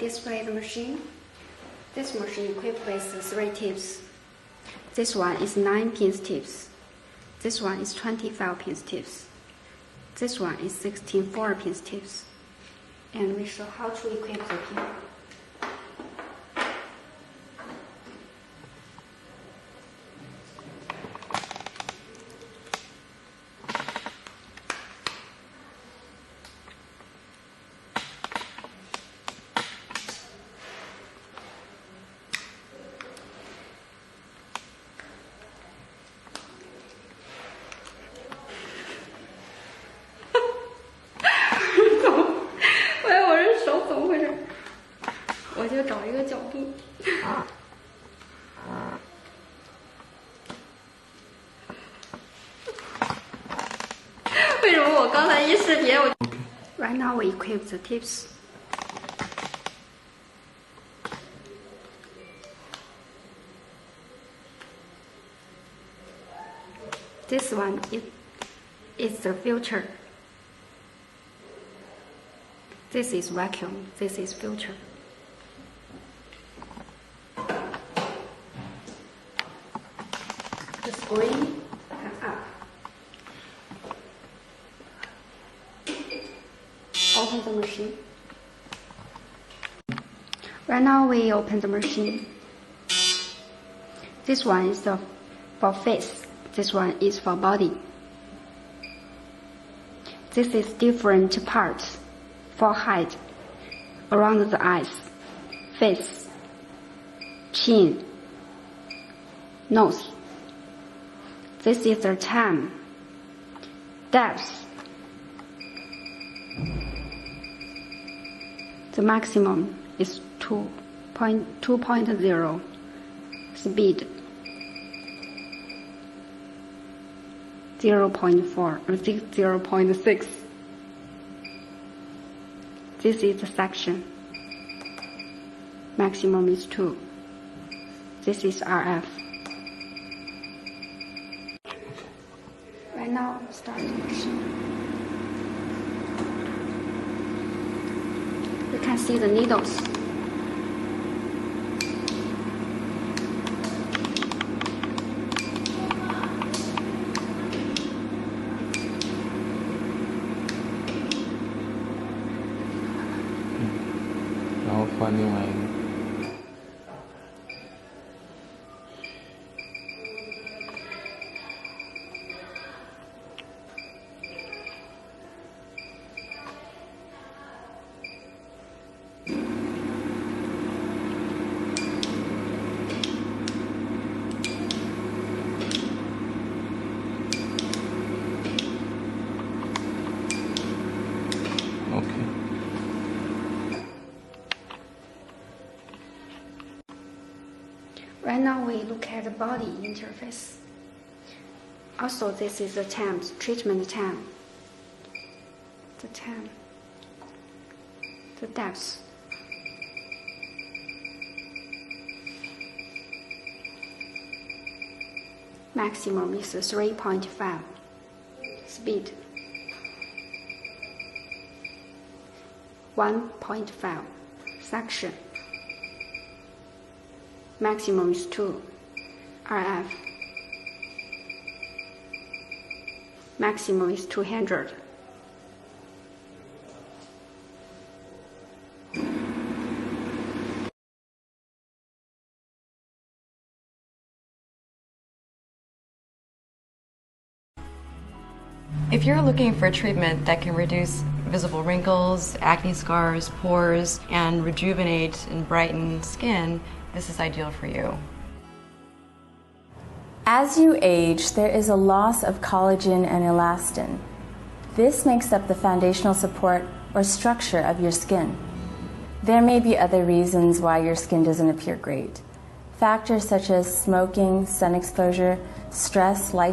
display the machine. This machine equipped with 3 tips. This one is 9-pin tips. This one is 25-pin tips. This one is 16 4-pin tips. And we show how to equip the pin.我就找一个角度。为什么我刚才一视频我 Right now we equip the tips. This one is the filter. This is vacuum. This is filter. The screen and up. Open the machine. Right now we open the machine. This one is for face. This one is for body. This is different parts. Forehead, around the eyes, face, chin, nose. This is the time, depth. The maximum is 2.0. Speed 0.4 or 0.6. This is the section. Maximum is 2. This is RF. Right now, start the machine. You can see the needles. Right now we look at the body interface. Also, this is the time, treatment time. The time, the depth. Maximum is 3.5. Speed 1.5. Section maximum is 2. RF maximum is 200. If you're looking for a treatment that can reduce visible wrinkles, acne scars, pores, and rejuvenate and brighten skin, this is ideal for you. As you age, there is a loss of collagen and elastin. This makes up the foundational support or structure of your skin. There may be other reasons why your skin doesn't appear great. Factors such as smoking, sun exposure, stress, life